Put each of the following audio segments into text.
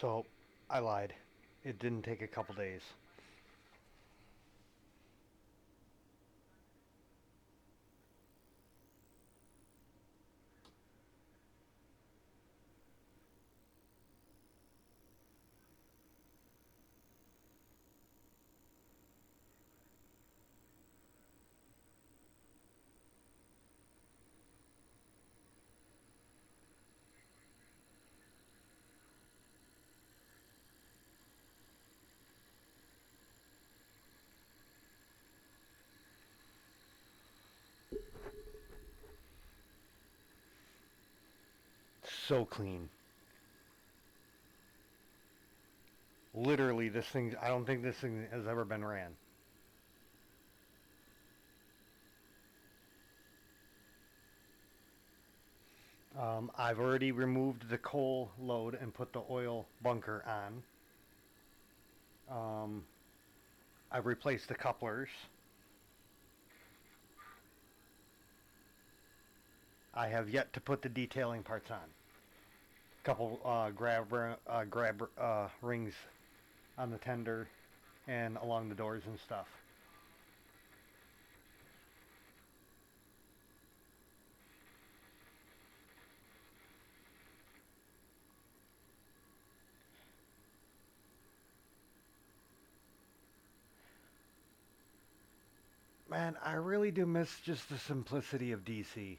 So, I lied. It didn't take a couple days. So clean. Literally, this thing, I don't think this thing has ever been ran. I've already removed the coal load and put the oil bunker on. I've replaced the couplers. I have yet to put the detailing parts on. A couple grab rings on the tender and along the doors and stuff. Man, I really do miss just the simplicity of DC.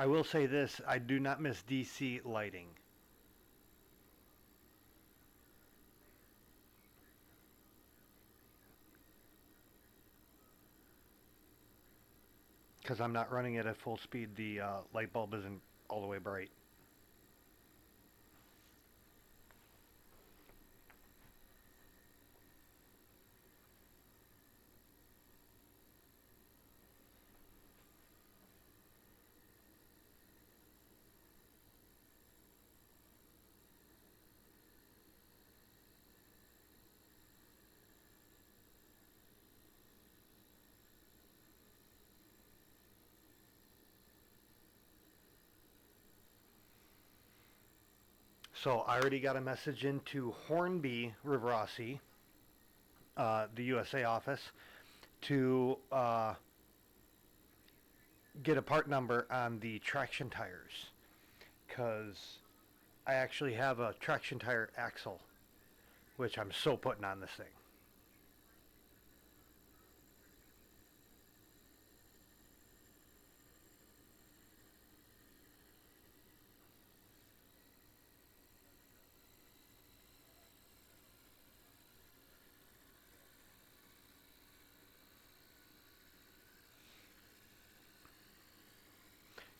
I will say this, I do not miss DC lighting. Because I'm not running it at full speed, the light bulb isn't all the way bright. So I already got a message into Hornby Rivarossi, the USA office, to get a part number on the traction tires. Because I actually have a traction tire axle, which I'm so putting on this thing.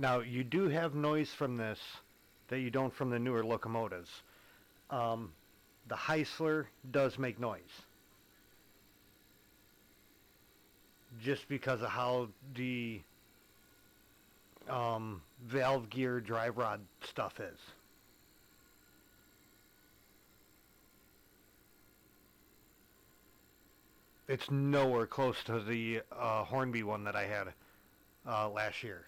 Now, you do have noise from this that you don't from the newer locomotives. Um, the Heisler does make noise just because of how the valve gear drive rod stuff is. It's nowhere close to the Hornby one that I had last year.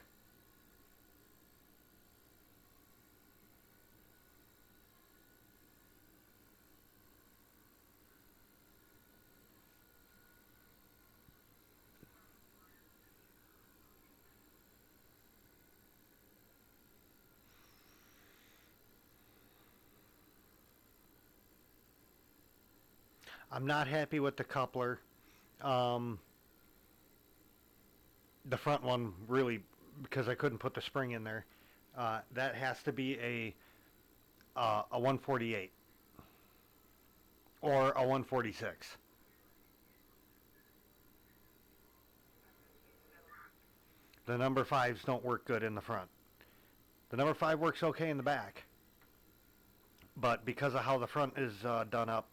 I'm not happy with the coupler. Um, the front one really, because I couldn't put the spring in there. That has to be a 148 or a 146. The number fives don't work good in the front. The number five works okay in the back, But because of how the front is done up,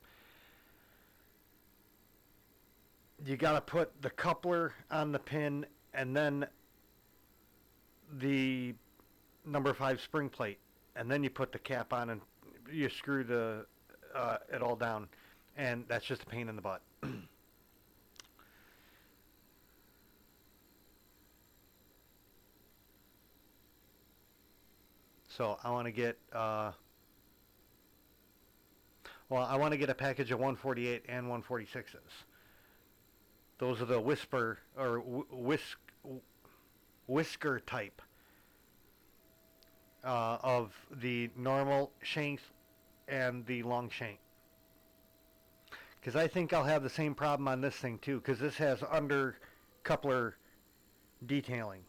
you got to put the coupler on the pin and then the number 5 spring plate, and then you put the cap on and you screw the it all down, and that's just a pain in the butt. So I want to get I want to get a package of 148 and 146s. Those are the whisper or whisker type of the normal shank and the long shank. Because I think I'll have the same problem on this thing too, because this has under coupler detailing.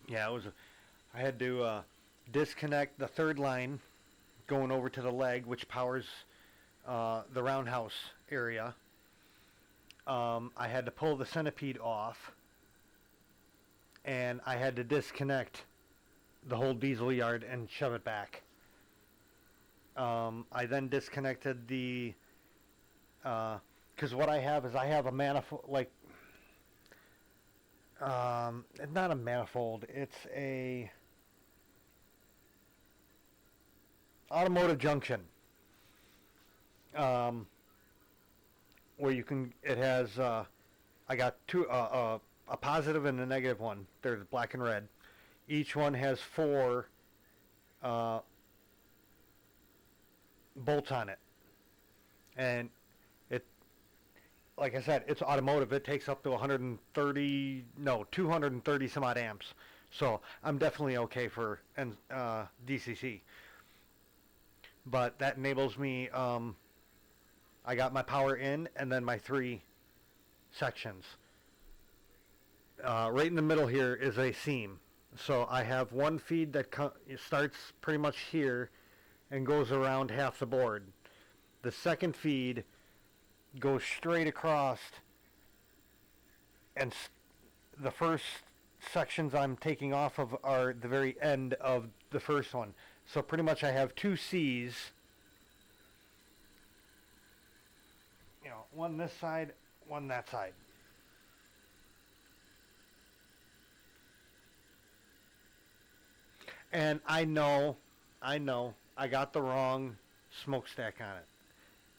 Yeah, I had to disconnect the third line going over to the leg, which powers the roundhouse area. I had to pull the centipede off, and I had to disconnect the whole diesel yard and shove it back. I then disconnected the, because what I have is I have a manifold, like, it's not a manifold, it's a automotive junction, where you can, it has, I got two, a positive and a negative one. There's black and red. Each one has 4 bolts on it, and it, like I said, it's automotive. It takes up to 230 some odd amps. So I'm definitely okay for DCC. But that enables me, I got my power in and then my 3 sections. Right in the middle here is a seam. So I have one feed that starts pretty much here and goes around half the board. The second feed goes straight across, and the first sections I'm taking off of are the very end of the first one. So pretty much I have 2 C's, one this side, one that side. And I know, I got the wrong smokestack on it.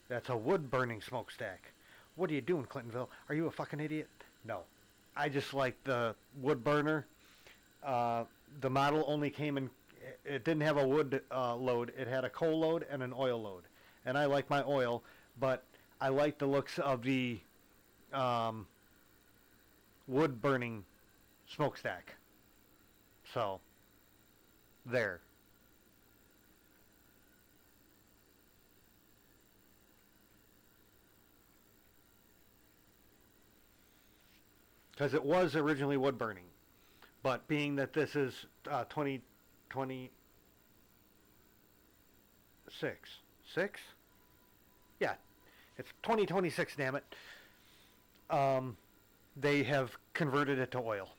That's a wood burning smokestack. What are you doing, Clintonville? Are you a fucking idiot? No. I just like the wood burner. The model only came in, it didn't have a wood load. It had a coal load and an oil load. And I like my oil, but I like the looks of the wood burning smokestack. So, there. Because it was originally wood burning. But being that this is 2026, six? Yeah, it's 2026, damn it. They have converted it to oil.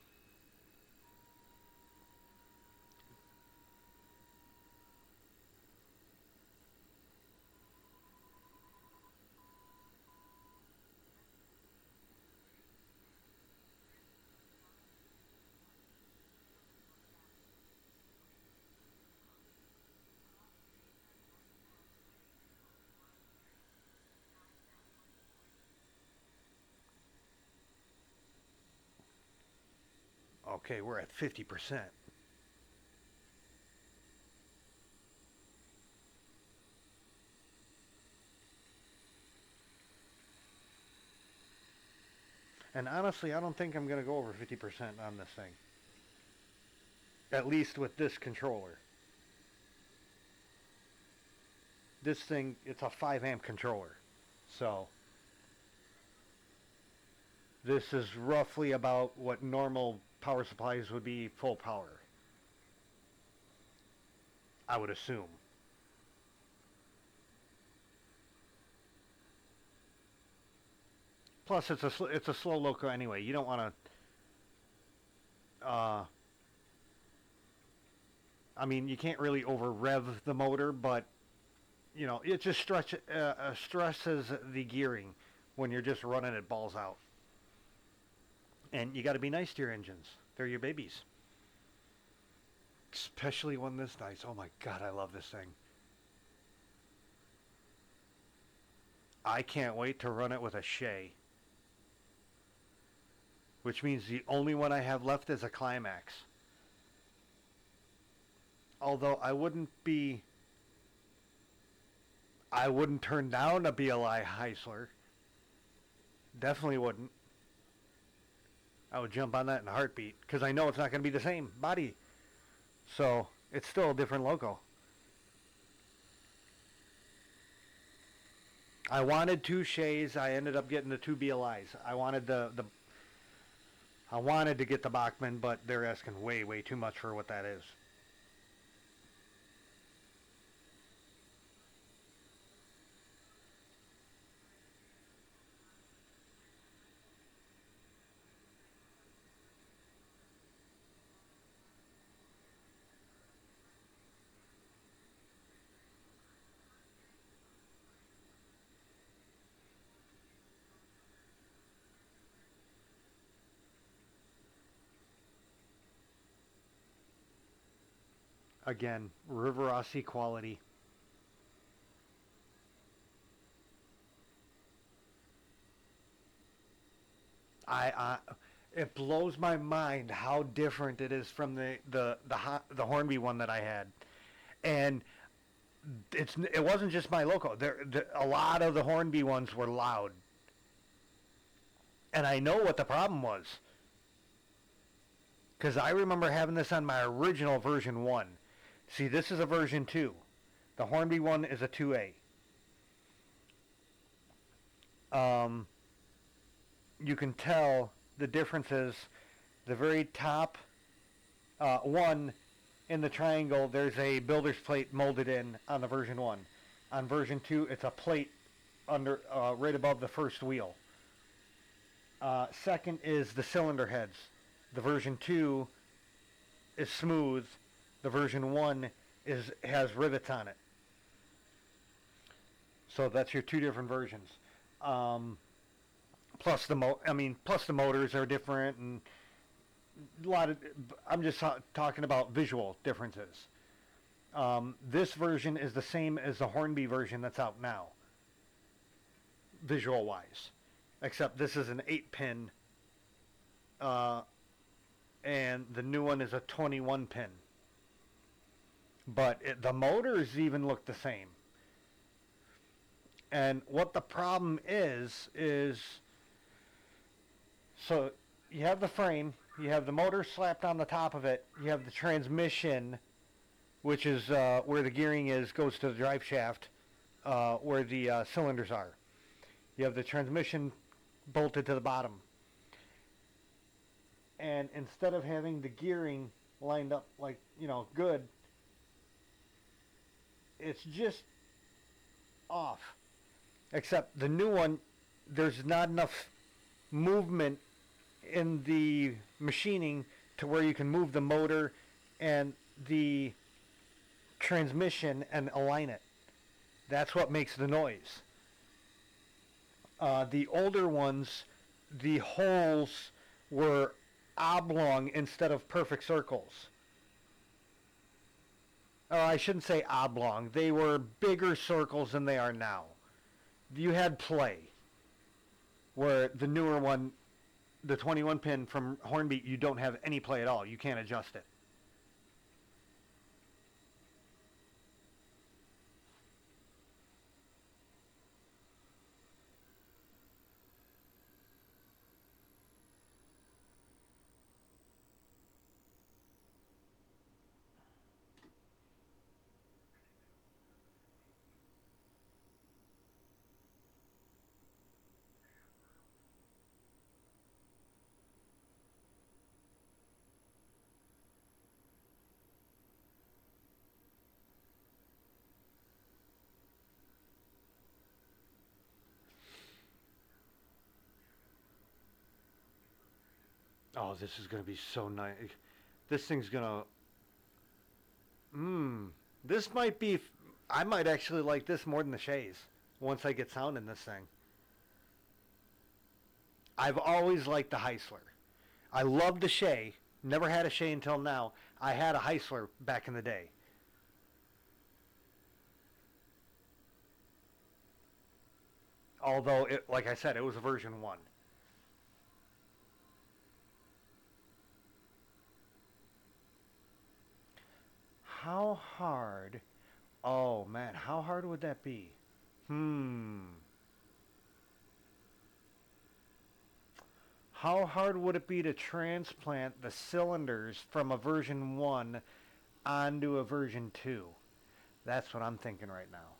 Okay, we're at 50%. And honestly, I don't think I'm going to go over 50% on this thing. At least with this controller. This thing, it's a 5 amp controller. So, This is roughly about what normal power supplies would be full power, I would assume. Plus, it's a slow loco anyway. You don't want to. I mean, you can't really over rev the motor, but it just stresses the gearing when you're just running it balls out. And you got to be nice to your engines. They're your babies. Especially one this nice. Oh my God, I love this thing. I can't wait to run it with a Shay. Which means the only one I have left is a Climax. Although I wouldn't turn down a BLI Heisler. Definitely wouldn't. I would jump on that in a heartbeat because I know it's not going to be the same body. So it's still a different loco. I wanted two Shays. I ended up getting the two BLIs. I wanted I wanted to get the Bachmann, but they're asking way, way too much for what that is. Again, Rivarossi quality. It blows my mind how different it is from the Hornby one that I had, and it wasn't just my loco. A lot of the Hornby ones were loud, and I know what the problem was, because I remember having this on my original version 1. See, this is a version 2. The Hornby one is a 2A. You can tell the differences. The very top one in the triangle, there's a builder's plate molded in on the version 1. On version 2, it's a plate under right above the first wheel. Second is the cylinder heads. The version 2 is smooth. The version 1 has rivets on it. So that's your two different versions. Plus the motors are different, and a lot of. I'm just talking about visual differences. This version is the same as the Hornby version that's out now, visual wise, except this is an 8-pin, and the new one is a 21-pin. But the motors even look the same. And what the problem is so you have the frame, you have the motor slapped on the top of it, you have the transmission, which is where the gearing goes to the drive shaft, where the cylinders are. You have the transmission bolted to the bottom. And instead of having the gearing lined up like, good, it's just off. Except the new one, there's not enough movement in the machining to where you can move the motor and the transmission and align it. That's what makes the noise. The older ones, the holes were oblong instead of perfect circles. Or I shouldn't say oblong. They were bigger circles than they are now. You had play, where the newer one, the 21 pin from Hornby, you don't have any play at all. You can't adjust it. Oh, this is going to be so nice. This thing's going to... This might be... I might actually like this more than the Shays once I get sound in this thing. I've always liked the Heisler. I love the Shay. Never had a Shay until now. I had a Heisler back in the day. Although, like I said, it was a version 1. How hard? Oh, man. How hard would that be? How hard would it be to transplant the cylinders from a version 1 onto a version 2? That's what I'm thinking right now.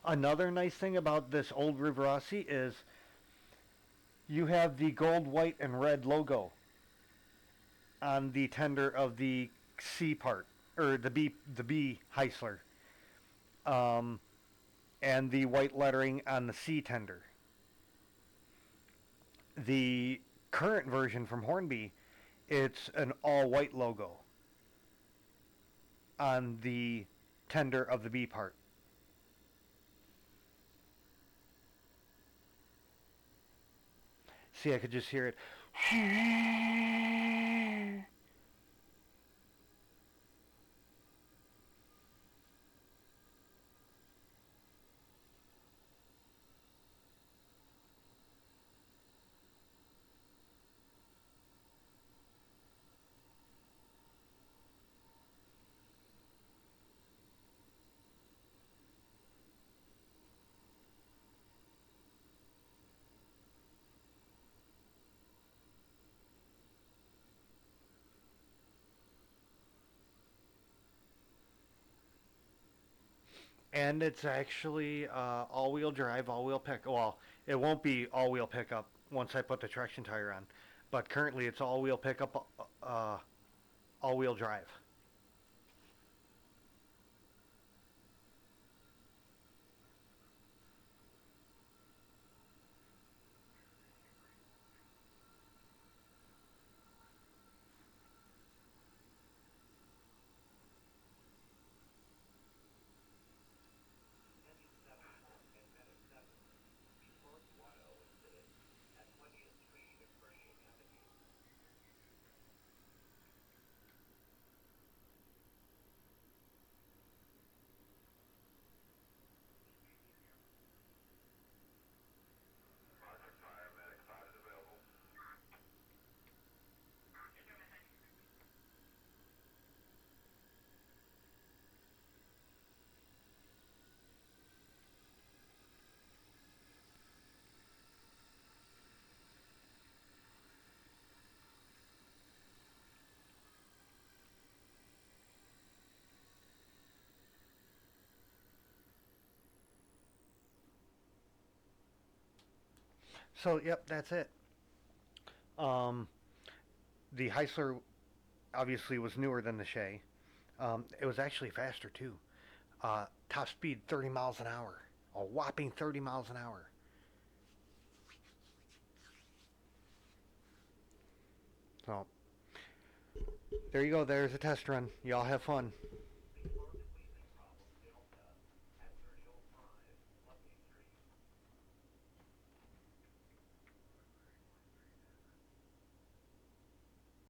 Another nice thing about this old Rivarossi is you have the gold, white, and red logo on the tender of the C part, or the B Heisler, um, and the white lettering on the C tender. The current version from Hornby, it's an all white logo on the tender of the B part. See, I could just hear it. And it's actually all-wheel drive, all-wheel pick. Well, it won't be all-wheel pickup once I put the traction tire on, but currently it's all-wheel pickup, all-wheel drive. So, yep, that's it. Um, the Heisler obviously was newer than the Shay. It was actually faster too. Top speed 30 miles an hour, a whopping 30 miles an hour. So there you go. There's a test run. Y'all have fun.